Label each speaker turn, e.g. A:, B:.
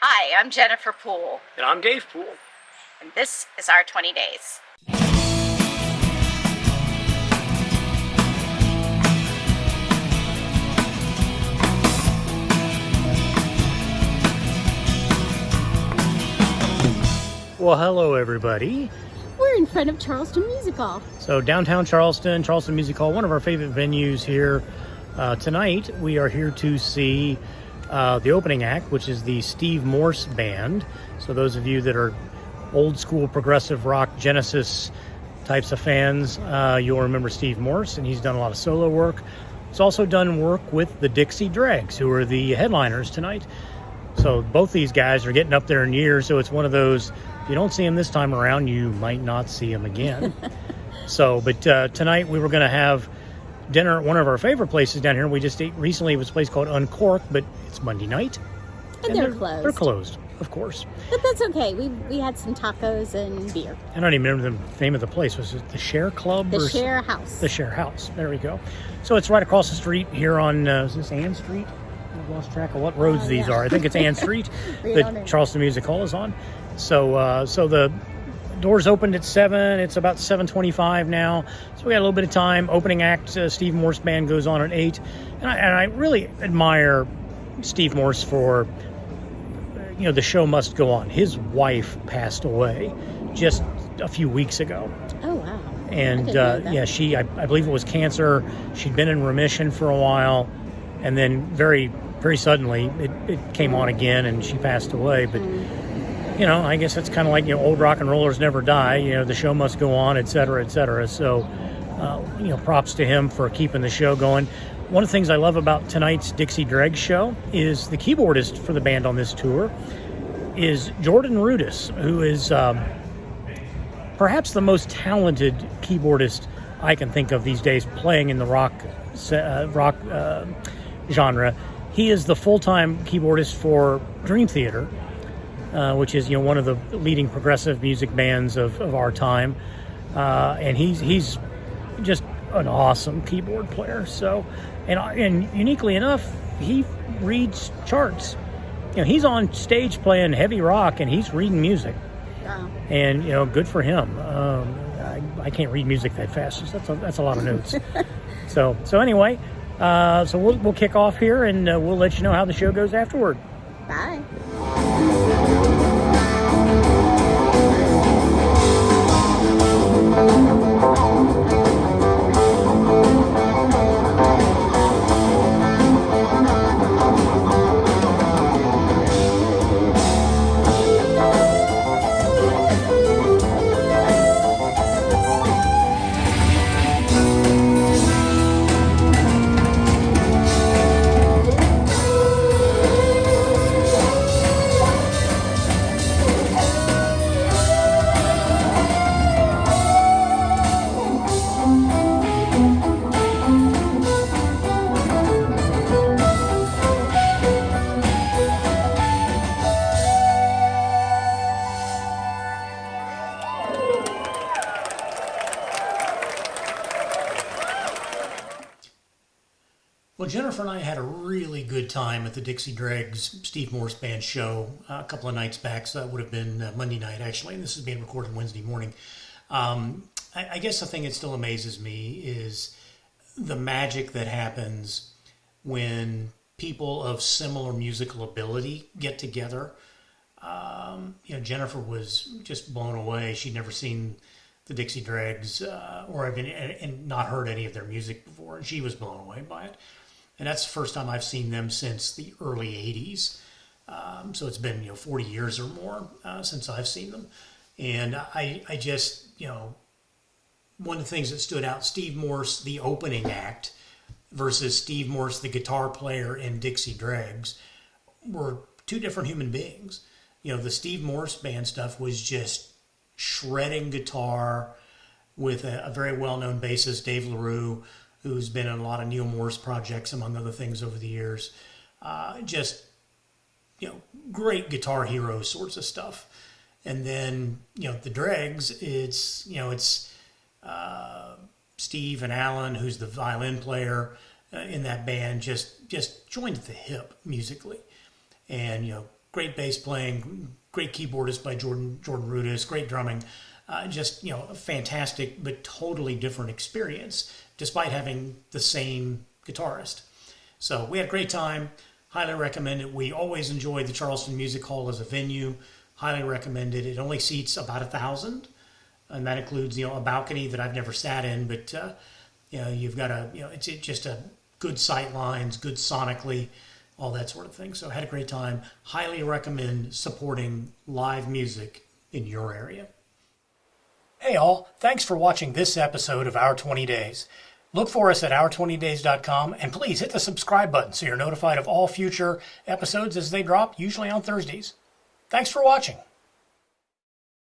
A: Hi, I'm Jennifer Poole.
B: And I'm Dave Poole.
A: And this is our 20 days.
B: Well, hello everybody.
C: We're in front of Charleston Music Hall.
B: So downtown Charleston Music Hall, one of our favorite venues here. Tonight we are here to see the opening act, which is the Steve Morse Band. So those of you that are old school progressive rock Genesis types of fans, you'll remember Steve Morse, and he's done a lot of solo work. He's also done work with the Dixie Dregs, who are the headliners tonight. So both these guys are getting up there in years, so it's one of those, if you don't see him this time around, you might not see him again. But tonight we were going to have dinner at one of our favorite places down here. We just ate recently. It was a place called Uncorked, but it's Monday night.
C: And they're closed.
B: They're closed, of course.
C: But that's okay. We had some tacos and beer.
B: I don't even remember the name of the place. Was it the Share Club?
C: The Share House.
B: The Share House. There we go. So it's right across the street here on, is this Ann Street? I've lost track of what roads these are. I think it's Ann Street that Charleston Music Hall is on. So the doors opened at 7. It's about 7:25 now. So we got a little bit of time. Opening act, Steve Morse Band goes on at 8. And I really admire Steve Morse for, the show must go on. His wife passed away just a few weeks ago.
C: Oh, wow.
B: And I believe it was cancer. She'd been in remission for a while. And then very, very suddenly it came on again and she passed away. But, I guess it's kind of like, old rock and rollers never die. The show must go on, et cetera, et cetera. So, props to him for keeping the show going. One of the things I love about tonight's Dixie Dregs show is the keyboardist for the band on this tour is Jordan Rudess, who is perhaps the most talented keyboardist I can think of these days playing in the rock genre. He is the full-time keyboardist for Dream Theater, which is one of the leading progressive music bands of our time, and he's just an awesome keyboard player. So, and uniquely enough, he reads charts. He's on stage playing heavy rock, and he's reading music.
C: Wow.
B: And good for him. I can't read music that fast. That's a lot of notes. So anyway, so we'll kick off here, and we'll let you know how the show goes afterward.
C: Bye.
B: Well, Jennifer and I had a really good time at the Dixie Dregs Steve Morse Band show a couple of nights back. So that would have been Monday night, actually, and this is being recorded Wednesday morning. I guess the thing that still amazes me is the magic that happens when people of similar musical ability get together. Jennifer was just blown away. She'd never seen the Dixie Dregs or and not heard any of their music before, and she was blown away by it. And that's the first time I've seen them since the early 80s. So it's been, 40 years or more since I've seen them. And I just, one of the things that stood out, Steve Morse, the opening act, versus Steve Morse, the guitar player in Dixie Dregs, were two different human beings. The Steve Morse Band stuff was just shredding guitar with a very well-known bassist, Dave LaRue, who's been in a lot of Neil Morse projects, among other things, over the years. Great guitar hero sorts of stuff. And then, the Dregs, it's Steve and Alan, who's the violin player in that band, just joined at the hip musically. And, great bass playing, great keyboardist by Jordan Rudess, great drumming. Just, a fantastic but totally different experience, despite having the same guitarist. So we had a great time. Highly recommend it. We always enjoy the Charleston Music Hall as a venue. Highly recommend it. It only seats about 1,000, and that includes a balcony that I've never sat in. But you've got it's just a good sight lines, good sonically, all that sort of thing. So I had a great time. Highly recommend supporting live music in your area. Hey all, thanks for watching this episode of Our 20 Days. Look for us at our20days.com, and please hit the subscribe button so you're notified of all future episodes as they drop, usually on Thursdays. Thanks for watching.